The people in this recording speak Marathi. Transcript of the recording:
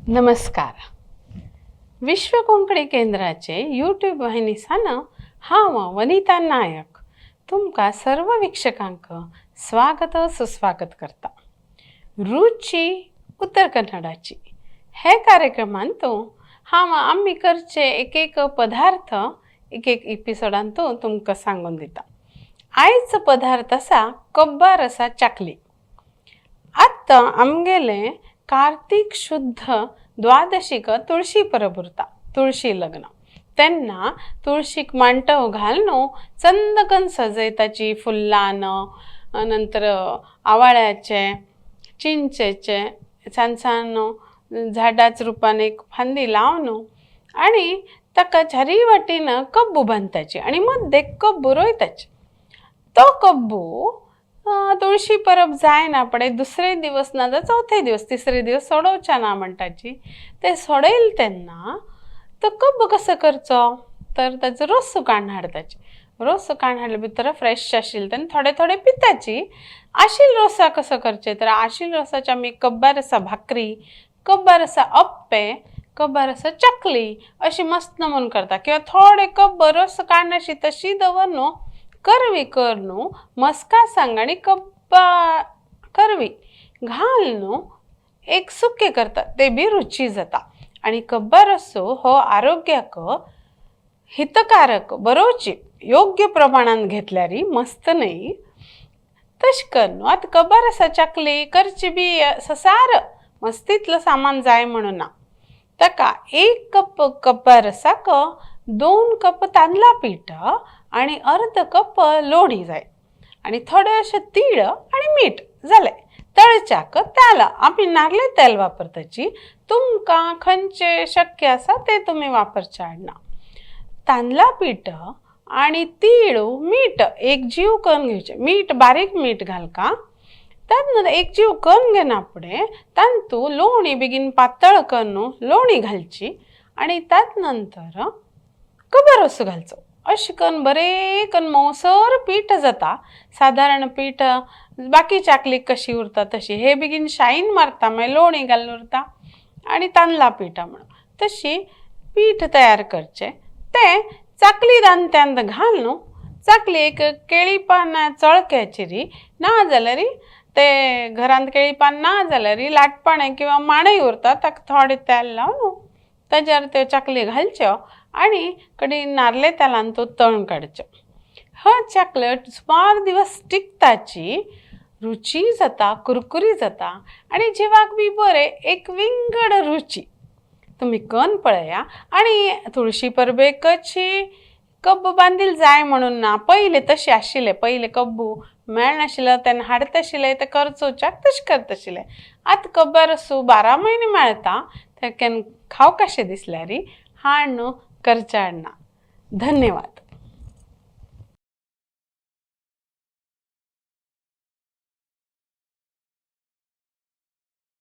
नमस्कार. विश्व कोंकणी केंद्राचे यूट्यूब वाहिनीसान हांव वनिता नायक तुमकां सर्व वीक्षकांक स्वागत सुस्वागत करता. रुची उत्तर कन्नडाची हे कार्यक्रमांतूं हांव आमी करचे एक पदार्थ एक एपिसोडांतूं तुमकां सांगून दिता. आयचो पदार्थ आसा कब्बा रसा चाकली. आतां आमगेले कार्तिक शुद्ध द्वादशीक तुळशी परब उरता, तुळशी लग्न. तेन्ना तुळशीक मांटव घालून चंदकन सजयताची फुल्लान, नंतर आवाळ्याचे, चिंचेचे सान झाडाच रुपान एक फांदी लावन आणि ताका चारी वाटेन कब्बू बांदताची आणि मध्य कब्बू रोयताची. तो कब्बू तुळशी परब जायना पडे दुसरे दिवस ना जाल्यार चौथे दिवस, तिसरे दिवस सोडवच्या ना म्हणटाची. ते सोडयले तेन्ना तो कब्बू कसो करचो तर ताचो रोस काडून हाडताची. रोस काडून हाडले भितर फ्रेश आशिल्ले तेन्ना थोडे थोडे पिताची. आशिल रोसा कसो करचे तर आशिल रोसाचे आमी कब्बा रसा भाकरी, कब्बा रसा अप्पे, कब्बा रसा चकली अशी मस्त नमून करता. किंवा थोडे कब्ब रोस काडून अशी तशी दवरून करवी कर न्हू मस्का सांग आणि कब्बा करवी घालून एक सुके करतात ते बी रुची जाता. आणि कब्बा रसो हो आरोग्याक हितकारक बरोवची योग्य प्रमाणात घेतल्यार मस्त न्ही. तशें कर न्हू. आतां कब्बा रसा चकली करची बी सार मस्तीतलो सामान जाय म्हणून ना. ताका 1 कप कब्बा रसाक 2 कप तांदळा पीठ आणि अर्ध कप लोणी जाय आणि थोडे अशे तीळ आणि मीठ जाले. तळच्याक तेल आमी नारळे तेल वापरताची. तुमकां खंयचे शक्य आसा ते तुमी वापरचे आडना. तांदळा पीठ आणि तीळ मीठ एक जीव करून घेवचे. मीठ बारीक मीठ घालका. त्यानंतर एक जीव करून घेना फुडें तांतू लोणी बेगीन पातळ करून लोणी घालची आणि त्यात नंतर कब्बा रस घालचो. अशें करून बरें करून मौसर पीठ जाता. साधारण पीठ बाकी चाकलीक कशी उरता तशी हे बेगीन शाईन मारता. मागीर लोणी घालून उरता आणि तांदळा पिठा म्हणून तशी पीठ तयार करचे. ते चाकली दांत्यांत घालून चाकली एक केळी पान चळक्याचेरी ना जाल्यार ते घरांत केळी पान ना जाल्यार लाटपाणे किंवा माणय उरता ताका थोडे तेल लावन ताजेर त्यो चाकली घालच्यो आणि कडेन नारळे तेलान तो तळून काडच्यो. हो चॉकलेट सुमार दिवस टिकताची, रुची जाता, कुरकुरी जाता आणि जिवाक बी बरे एक विंगड रुची. तुम्ही करून पळया. आणि तुळशी परबेक कशी कब्बू बांदील जाय म्हणून ना. पयले तशें आशिल्ले. पयले कब्बू मेळनाशिल्लो तेन्ना हाडता आशिल्ले ते करचोच्याक तशें करता आशिल्ले. आतां कब्बा रसू 12 म्हयने मेळटा. ते केन्ना खावं कशें दिसल्यार हाडून करचे आडना. धन्यवाद.